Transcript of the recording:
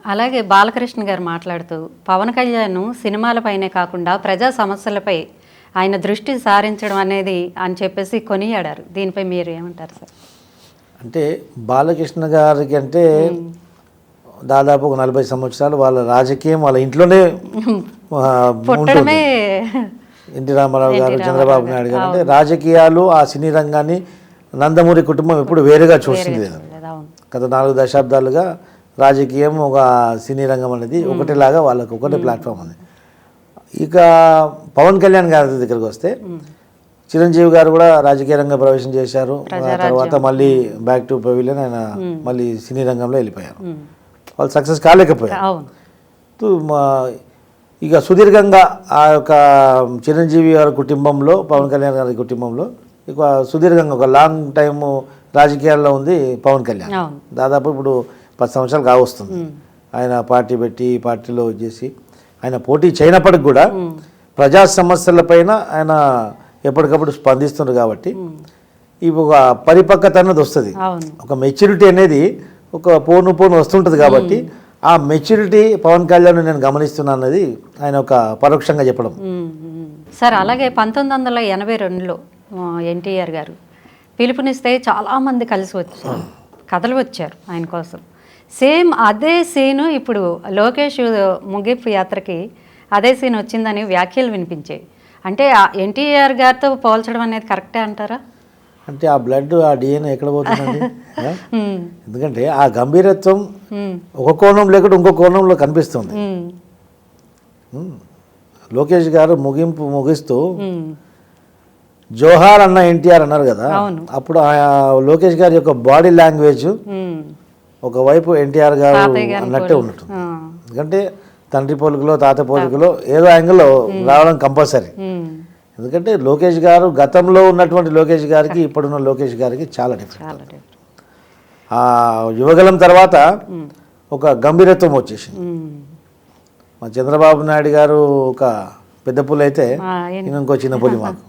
అలాగే బాలకృష్ణ గారు మాట్లాడుతూ పవన్ కళ్యాణ్ సినిమాలపైనే కాకుండా ప్రజా సమస్యలపై ఆయన దృష్టి సారించడం అనేది అని చెప్పేసి కొనియాడారు. దీనిపై మీరు ఏమంటారు సార్? అంటే బాలకృష్ణ గారికి అంటే దాదాపు ఒక 40 సంవత్సరాలు వాళ్ళ రాజకీయం వాళ్ళ ఇంట్లోనే పుట్టడమే. ఎన్టీ రామారావు గారు, చంద్రబాబు నాయుడు గారు అంటే రాజకీయాలు ఆ సినీ రంగాన్ని నందమూరి కుటుంబం ఎప్పుడు వేరుగా చూస్తుంది లేదు. గత 4 దశాబ్దాలుగా రాజకీయం ఒక సినీ రంగం అనేది ఒకటిలాగా వాళ్ళకి ఒకటే ప్లాట్ఫామ్ ఉంది. ఇక పవన్ కళ్యాణ్ గారి దగ్గరికి వస్తే చిరంజీవి గారు కూడా రాజకీయ రంగ ప్రవేశం చేశారు. తర్వాత మళ్ళీ బ్యాక్ టు పెవిలియన్ ఆయన మళ్ళీ సినీ రంగంలో వెళ్ళిపోయారు. వాళ్ళు సక్సెస్ కాలేకపోయారు. ఇక సుదీర్ఘంగా ఆ యొక్క చిరంజీవి గారి కుటుంబంలో, పవన్ కళ్యాణ్ గారి కుటుంబంలో ఇక సుదీర్ఘంగా ఒక లాంగ్ టైమ్ రాజకీయాల్లో ఉంది పవన్ కళ్యాణ్. దాదాపు ఇప్పుడు 10 సంవత్సరాలు కావస్తుంది. ఆయన పార్టీ పెట్టి పార్టీలో వచ్చేసి ఆయన పోటీ చేయనప్పటికి కూడా ప్రజా సమస్యలపైన ఆయన ఎప్పటికప్పుడు స్పందిస్తున్నారు. కాబట్టి ఇవి ఒక పరిపక్వత అన్నది వస్తుంది, ఒక మెచ్యూరిటీ అనేది ఒక పోను వస్తుంటుంది. కాబట్టి ఆ మెచ్యూరిటీ పవన్ కళ్యాణ్ నేను గమనిస్తున్నా అన్నది ఆయన ఒక పరోక్షంగా చెప్పడం. సార్ అలాగే 1982లో ఎన్టీఆర్ గారు పిలుపునిస్తే చాలామంది కలిసి వచ్చారు, కథలు వచ్చారు ఆయన కోసం. సేమ్ అదే సీను ఇప్పుడు లోకేష్ ముగింపు యాత్రకి అదే సీన్ వచ్చిందని వ్యాఖ్యలు వినిపించాయి. అంటే ఎన్టీఆర్ గారితో పోల్చడం అనేది కరెక్టే అంటారా? అంటే ఆ బ్లడ్ ఆ డిఎన్ఏ ఎక్కడ పోతుందండి? ఎందుకంటే ఆ గంభీరత్వం ఒక కోణం లేకుండా ఇంకో కోణంలో కనిపిస్తుంది. లోకేష్ గారు ముగిస్తూ జోహార్ అన్న ఎన్టీఆర్ అన్నారు కదా, అప్పుడు లోకేష్ గారి యొక్క బాడీ లాంగ్వేజ్ ఒకవైపు ఎన్టీఆర్ గారు అన్నట్టే ఉన్నట్టు. ఎందుకంటే తండ్రి పోలికలో తాత పోలికలో ఏదో యాంగిల్లో రావడం కంపల్సరీ. ఎందుకంటే లోకేష్ గారు గతంలో ఉన్నటువంటి లోకేష్ గారికి ఇప్పుడున్న లోకేష్ గారికి చాలా డిఫరెంట్. ఆ యువగలం తర్వాత ఒక గంభీరత్వం వచ్చేసింది. మా చంద్రబాబు నాయుడు గారు ఒక పెద్ద పులి అయితే ఇంకో చిన్న పులి మాకు.